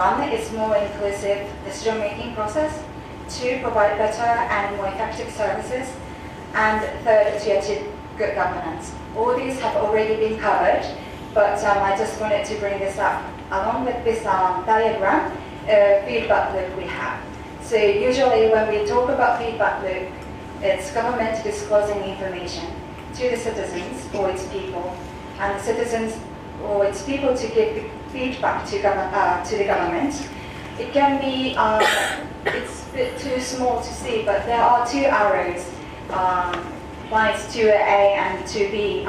One is more inclusive decision-making process. Two, provide better and more effective services. And third, to achieve good governance. All these have already been covered, but I just wanted to bring this up along with this diagram, feedback loop we have. So usually when we talk about feedback loop, it's government disclosing information to the citizens or its people, and the citizens or its people to give feedback to the government. It can be, it's a bit too small to see, but there are two arrows. One is 2A and 2B.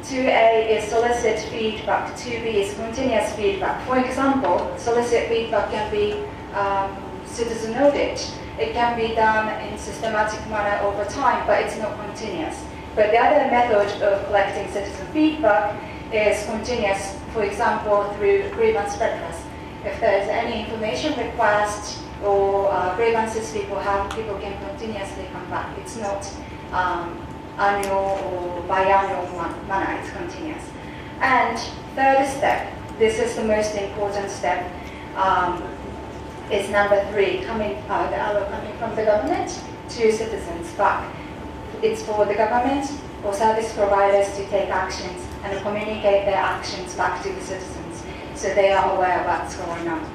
2A is solicit feedback, 2B is continuous feedback. For example, solicit feedback can be citizen audit. It can be done in systematic manner over time, but it's not continuous. But the other method of collecting citizen feedback is continuous, for example, through grievance redress. If there's any information request or grievances people have, people can continuously come back. It's not annual or biannual manner, it's continuous. And third step, this is the most important step, is number 3, the arrow coming from the government to citizens back. It's for the government or service providers to take actions and communicate their actions back to the citizens so they are aware of what's going on.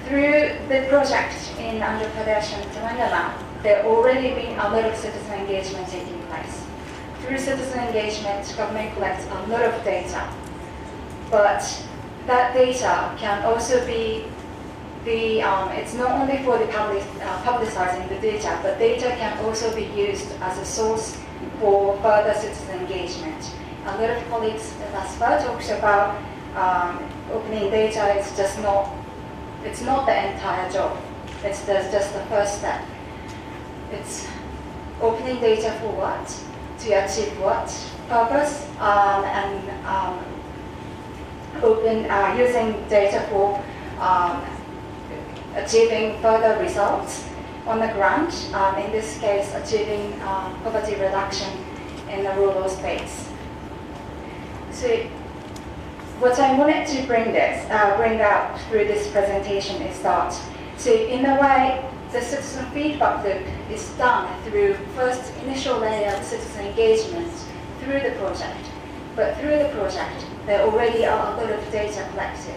Through the project in Andhra Pradesh and Telangana, there already been a lot of citizen engagement taking place. Through citizen engagement, government collects a lot of data, but that data can also be it's not only for the publicizing the data, but data can also be used as a source for further citizen engagement. A lot of colleagues thus far talks about opening data. It's not the entire job. It's just the first step. It's opening data for what, to achieve what purpose, and using data for achieving further results on the ground, in this case achieving poverty reduction in the rural space. So what I wanted to bring out through this presentation is that, so in a way, the citizen feedback loop is done through first initial layer of citizen engagement through the project. But through the project, there already are a lot of data collected,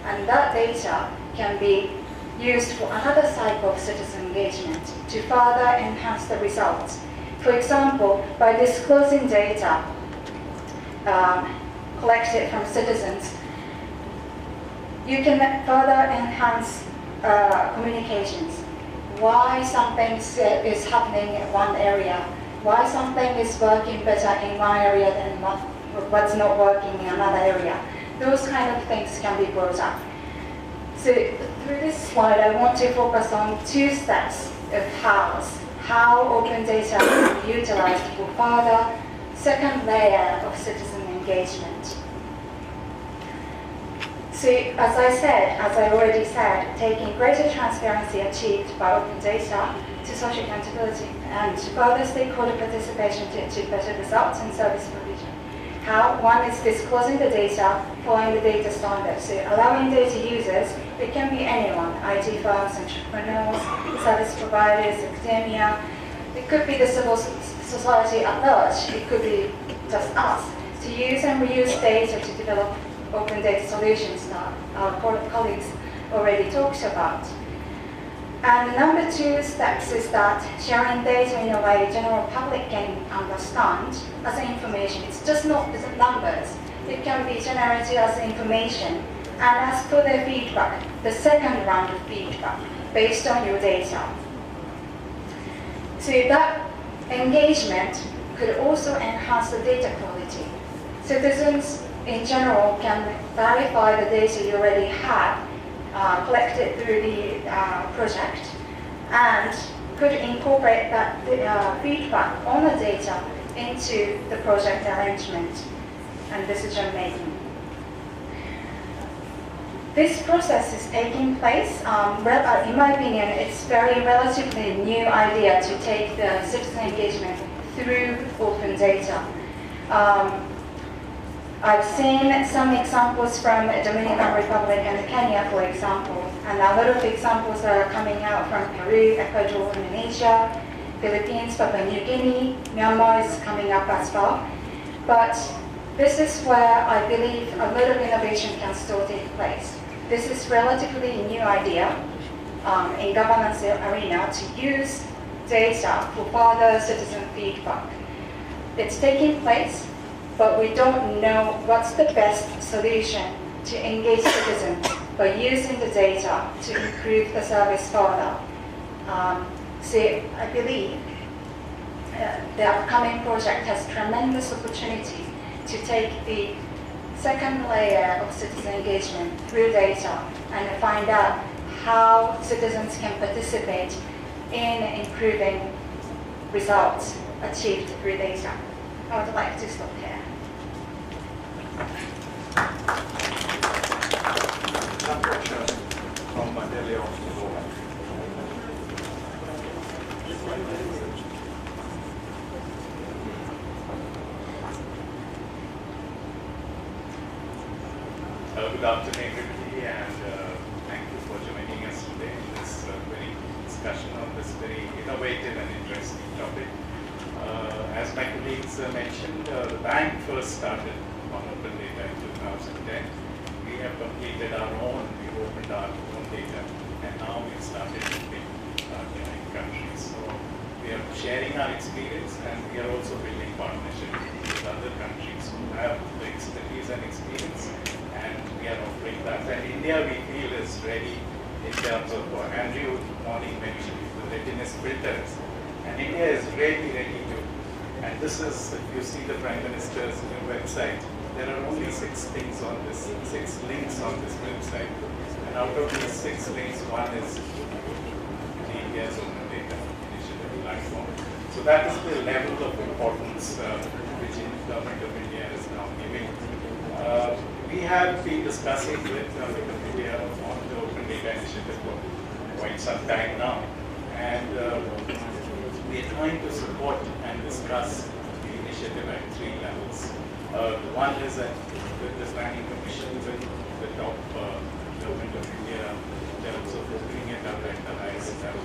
and that data can be used for another cycle of citizen engagement to further enhance the results. For example, by disclosing data collected from citizens, you can further enhance communications. Why something is happening in one area, why something is working better in one area than what's not working in another area. Those kind of things can be brought up. So through this slide, I want to focus on 2 steps of how open data can be utilized for further second layer of citizen engagement. So as I already said, taking greater transparency achieved by open data to social accountability and further stakeholder participation to achieve better results in service provision. How? One is disclosing the data, following the data standards. So allowing data users, it can be anyone, IT firms, entrepreneurs, service providers, academia. It could be the civil society at large. It could be just us, to use and reuse data to develop open data solutions that our colleagues already talked about. And number 2 steps is that sharing data in a way general public can understand as information. It's just not the numbers. It can be generated as information and ask for their feedback, the second round of feedback based on your data. So that engagement could also enhance the data quality. Citizens in general can verify the data you already have collected through the project and could incorporate that feedback on the data into the project arrangement and decision making. This process is taking place, in my opinion, it's very relatively new idea to take the citizen engagement through open data. I've seen some examples from Dominican Republic and Kenya, for example, and a lot of examples are coming out from Peru, Ecuador, Indonesia, Philippines, Papua New Guinea, Myanmar is coming up as well. But this is where I believe a lot of innovation can still take place. This is relatively new idea in governance arena to use data for further citizen feedback. It's taking place, but we don't know what's the best solution to engage citizens by using the data to improve the service further. So I believe the upcoming project has tremendous opportunity to take the second layer of citizen engagement through data and find out how citizens can participate in improving results achieved through data. I would like to stop here. From Delhi of good afternoon, everybody, and thank you for joining us today in this very discussion on this very innovative and interesting topic. As my colleagues mentioned, the bank first started on open data in 2010. We have completed our own, we opened our own data, and now we've started with in countries. So we are sharing our experience, and we are also building partnerships with other countries who have the expertise and experience, and we are offering that. And India, we feel, is ready in terms of what Andrew Morning mentioned, the readiness filters. And India is really ready to. And this is, if you see the Prime Minister's website, there are only 6 things on this, 6 links on this website. And out of these 6 links, one is the India's Open Data Initiative platform. So that is the level of importance which the government of India is now giving. We have been discussing with the government of India on the Open Data Initiative for quite some time now. And we are trying to support and discuss the initiative at 3 levels. One is that with the planning commission, with the top government of India, they're also opening it up at the highest level.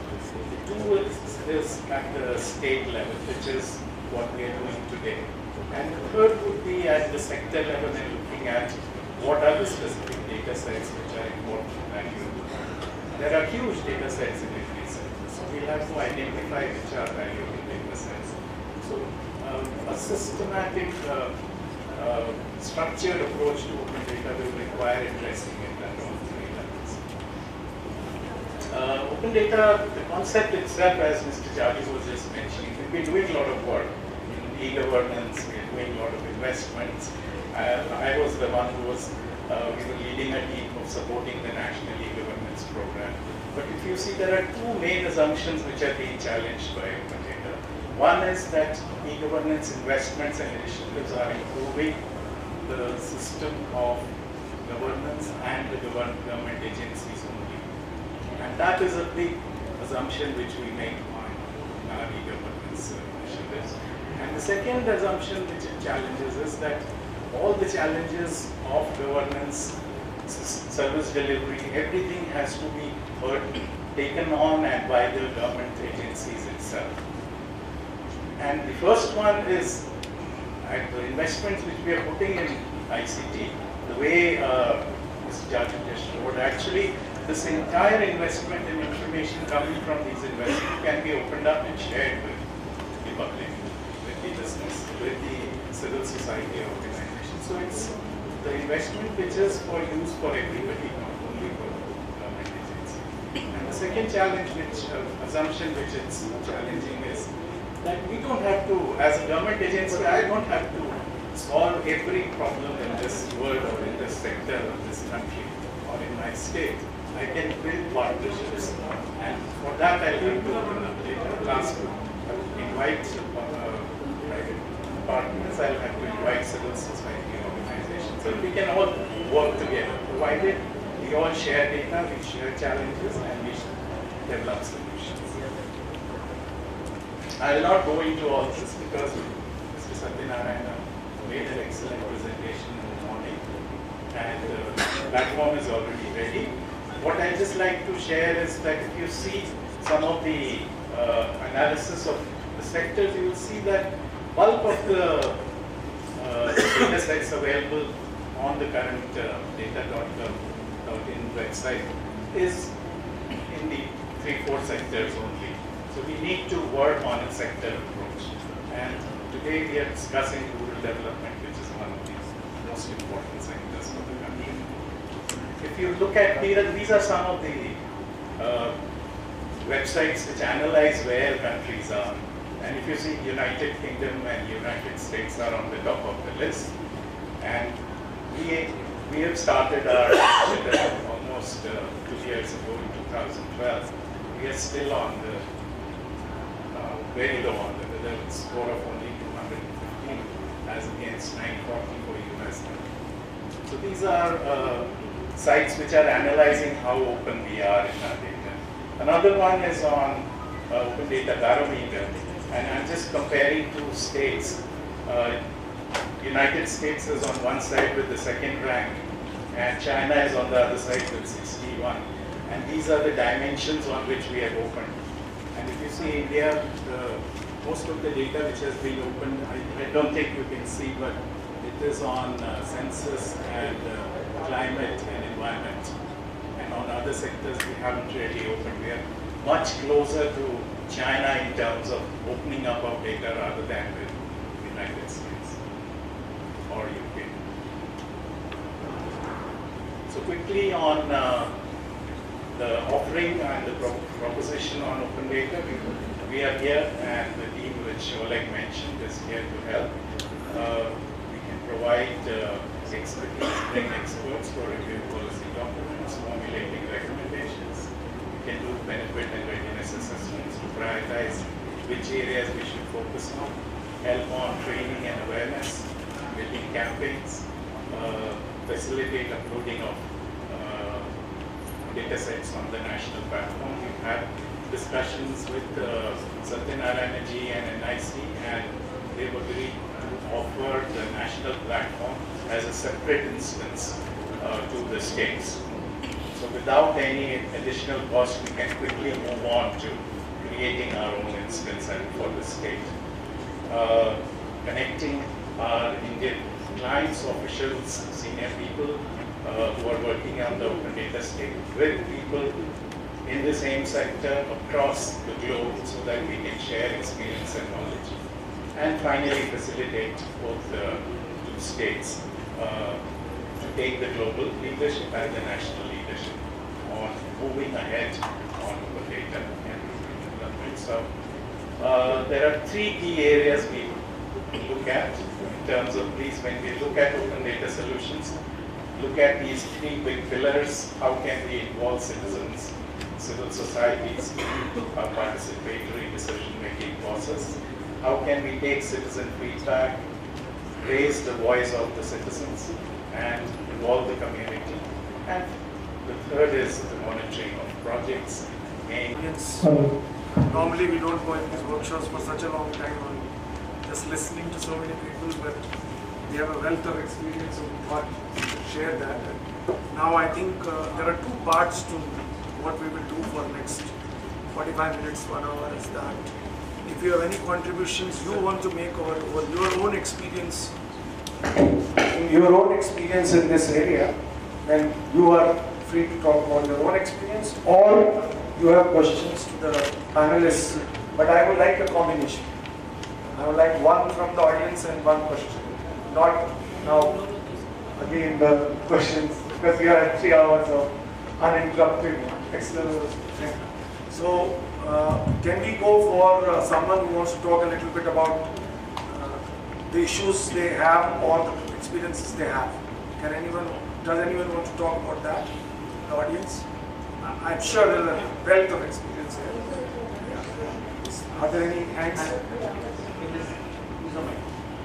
The 2 is at the state level, which is what we are doing today. And the 3rd would be at the sector level and looking at what are the specific data sets which are important and valuable. There are huge data sets in every sector, so we'll have to identify which are valuable data sets. So a systematic structured approach to open data will require addressing it at all 3 levels. Open data, the concept itself, as Mr. Jagi was just mentioning, we've been doing a lot of work in e-governance, we're doing a lot of investments. I was the one who was, we were leading a team of supporting the National E-Governance Program. But if you see, there are 2 main assumptions which are being challenged by open data. One is that e-governance investments and initiatives are improving the system of governance and the government agencies only. And that is a big assumption which we make on our e-governance initiatives. And the second assumption which it challenges is that all the challenges of governance, service delivery, everything has to be taken on and by the government agencies itself. And the first one is the investments which we are putting in ICT. The way Mr. Jagin just showed, actually this entire investment and information coming from these investments can be opened up and shared with the public, with the business, with the civil society organizations. So it's the investment which is for use for everybody, not only for government agencies. And the second challenge, assumption which it's challenging is that we don't have to, as a government agency, I don't have to solve every problem in this world or in this sector of this country or in my state. I can build partnerships, and for that I have to open up data class to invite private partners, I'll have to invite civil society organizations. So we can all work together, provided we all share data, we share challenges, and we develop solutions. I will not go into all this because Mr. Satyanarayana made an excellent presentation and the platform is already ready. What I just like to share is that if you see some of the analysis of the sectors, you will see that bulk of the data sets available on the current data.gov.in website is in the 3-4 sectors only. So we need to work on a sector approach. And today we are discussing rural development, which is one of the most important sectors for the country. If you look at these are some of the websites which analyze where countries are. And if you see, United Kingdom and United States are on the top of the list. And we have started our almost 2 years ago in 2012. We are still on the very low on the score of only 215 as against 940 for US. So these are sites which are analyzing how open we are in our data. Another one is on Open Data Barometer, and I'm just comparing two states. United States is on one side with the second rank, and China is on the other side with 61. And these are the dimensions on which we have opened. And if you see India, most of the data which has been opened, I don't think you can see, but it is on census and climate and environment. And on other sectors, we haven't really opened. We are much closer to China in terms of opening up of data rather than with the United States or UK. So quickly on the offering and the proposition on open data, we are here, and the team which Oleg mentioned is here to help. We can provide expertise, bring experts for reviewing policy documents, formulating recommendations. We can do benefit and readiness assessments to prioritize which areas we should focus on, help on training and awareness, building campaigns, facilitate uploading of data sets on the national platform. We've had discussions with Satyanarayana Ji and NIC, and they've agreed to offer the national platform as a separate instance to the states. So without any additional cost, we can quickly move on to creating our own instance and for the state. Connecting our Indian clients, officials, senior people who are working on the open data state with people in the same sector across the globe so that we can share experience and knowledge. And finally, facilitate both the two states to take the global leadership and the national leadership on moving ahead on open data and development. So there are 3 key areas we look at in terms of these. When we look at open data solutions, look at these 3 big pillars. How can we involve citizens, civil societies, our participatory decision-making process? How can we take citizen feedback, raise the voice of the citizens, and involve the community? And the third is the monitoring of projects. Normally we don't go in these workshops for such a long time on just listening to so many people, but we have a wealth of experience, so we thought we should share that. And now I think there are 2 parts to what we will do for next 45 minutes, 1 hour, is that if you have any contributions you want to make over your own experience, in this area, then you are free to talk about your own experience, or you have questions to the panelists. But I would like a combination. I would like 1 from the audience and 1 question. Not now again the questions, because we are at 3 hours of uninterrupted external thing. So can we go for someone who wants to talk a little bit about the issues they have or the experiences they have? Does anyone want to talk about that? The audience? I'm sure there's a wealth of experience here. Yeah. Are there any hands?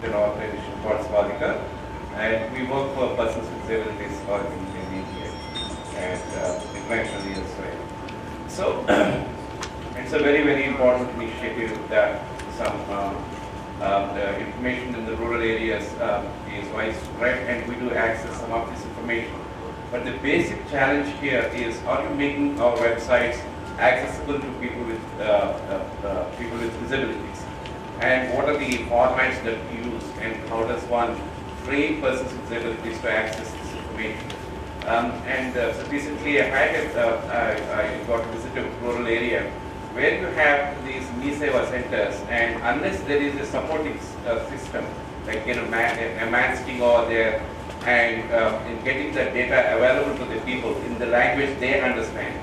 An organization called Swadika, and we work for persons with disabilities or in India and internationally as well. So it's a very, very important initiative that some The information in the rural areas is widespread, and we do access some of this information. But the basic challenge here is, are you making our websites accessible to people with disabilities? And what are the formats that you use, and how does one train persons with disabilities to access this information? So recently I got to visit a rural area where you have these Mi-Seva centers, and unless there is a supporting system, like a man-sting over there, and in getting the data available to the people in the language they understand,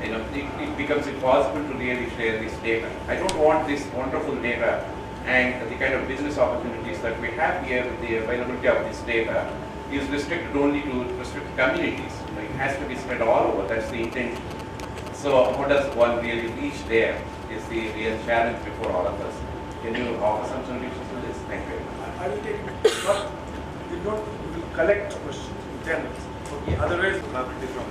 it becomes impossible to really share this data. I don't want this wonderful data and the kind of business opportunities that we have here with the availability of this data is restricted only to restricted communities. It has to be spread all over. That's the intention. So how does one really reach there is the real challenge before all of us. Can you offer some solutions to this? Thank you. I will take it. We will collect questions in 10 minutes. Okay. Otherwise, we'll have to from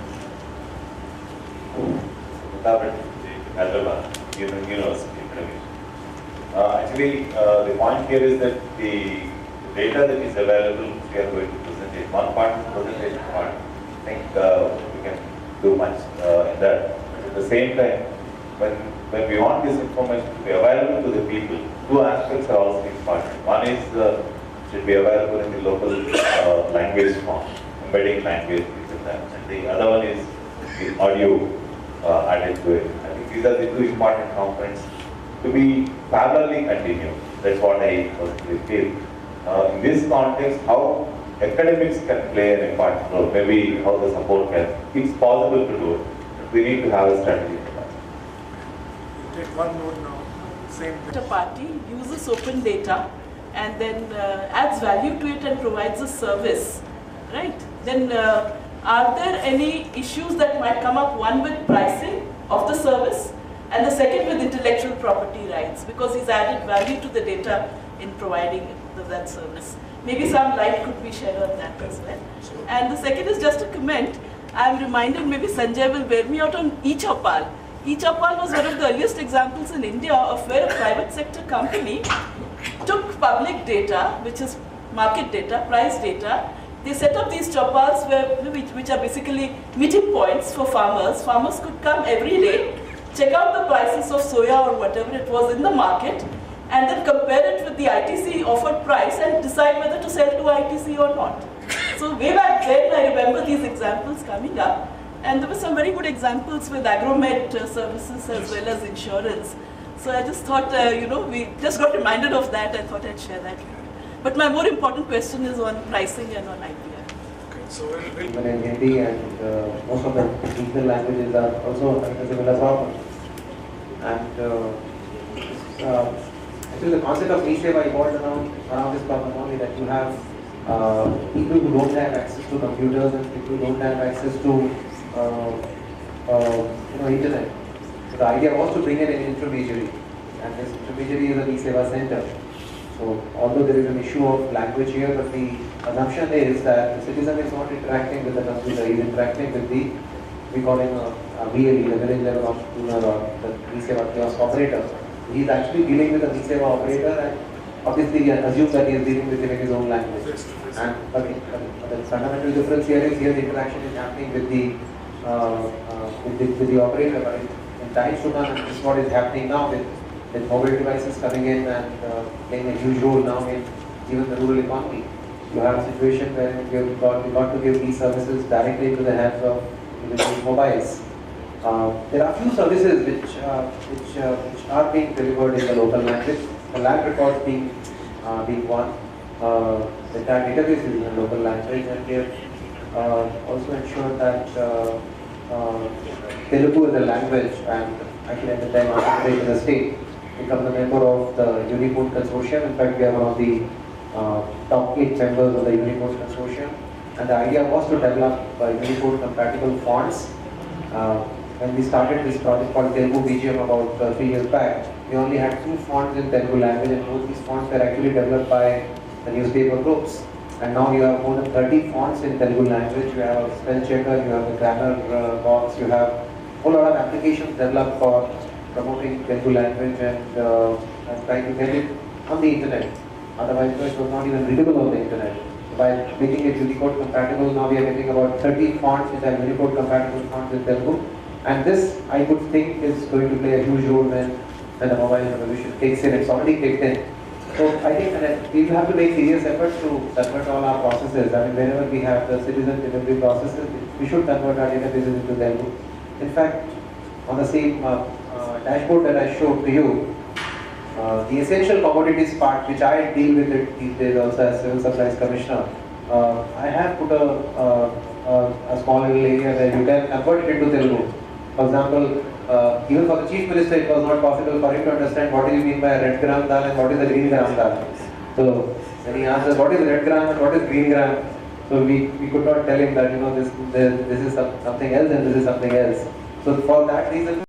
Hyderabad, University. Actually, the point here is that the data that is available, we are going to present it. One part is presentation part. I think we can do much in that. But at the same time, when we want this information to be available to the people, two aspects are also important. One is should be available in the local language form, embedding language within that. And the other one is the audio added to it. I think these are the two important components to be parallelly continued. That's what I personally feel. In this context, how academics can play an important role, maybe how the support can. It's possible to do it, but we need to have a strategy for that. We'll take one note now. Same thing. A party uses open data and then adds value to it and provides a service, right? Then are there any issues that might come up, one with pricing of the service and the second with intellectual property rights, because he's added value to the data in providing that service? Maybe some light could be shed on that as well. And the second is just a comment. I'm reminded, maybe Sanjay will bear me out, on E-Chaupal. E-Chaupal was one of the earliest examples in India of where a private sector company took public data, which is market data, price data. They set up these chaupals which are basically meeting points for farmers. Farmers could come every day, check out the prices of soya or whatever it was in the market, and then compare it with the ITC offered price and decide whether to sell to ITC or not. So way back then, I remember these examples coming up, and there were some very good examples with agromed services as well as insurance. So I just thought, we just got reminded of that. I thought I'd share that with you. But my more important question is on pricing and on IPR. Okay, so we'll Even in Hindi and most of the regional languages are also accessible as well. And actually the concept of Mi-Seva evolved around this problem only, that you have people who don't have access to computers and people who don't have access to internet. So the idea was to bring in an intermediary, and this intermediary is a Mi-Seva center. So although there is an issue of language here, but the assumption is that the citizen is not interacting with the computer, he is interacting with the, we call him a VLE, the village level entrepreneur, or the Mi-Seva kiosk operator. He is actually dealing with a Mi-Seva operator, and obviously he assumes that he is dealing with him in his own language. And but the fundamental difference here is, here the interaction is happening with the operator, but in times to come, and this is what is happening now with mobile devices coming in and playing a huge role now in even the rural economy. You have a situation where we got to give these services directly into the hands of individual mobiles. There are few services which are being delivered in the local language. The land records being one. The entire database is in the local language, and we have also ensured that Telugu is a language, and actually at the time I in the state, become a member of the Unicode Consortium. In fact, we are one of the top 8 members of the Unicode Consortium. And the idea was to develop Unicode compatible fonts. When we started this project called Telugu BGM about 3 years back, we only had 2 fonts in Telugu language, and both these fonts were actually developed by the newspaper groups. And now you have more than 30 fonts in Telugu language. You have a spell checker, you have a grammar box, you have a whole lot of applications developed for promoting Telugu language and trying to get it on the internet. Otherwise, it was not even readable on the internet. By making it Unicode compatible, now we are getting about 30 fonts which are Unicode compatible fonts in Telugu. And this, I would think, is going to play a huge role when the mobile revolution kicks in. It's already kicked in. So I think that we have to make serious efforts to convert all our processes. I mean, whenever we have the citizen delivery processes, we should convert our databases into Telugu. In fact, on the same dashboard that I showed to you, the essential commodities part, which I deal with it these days also as Civil Supplies Commissioner, I have put a small little area where you can convert it into Telugu. For example, even for the Chief Minister, it was not possible for him to understand what do you mean by red gram dal and what is the green gram dal. So when he answers what is red gram and what is green gram, so we could not tell him that this is something else and this is something else. So for that reason,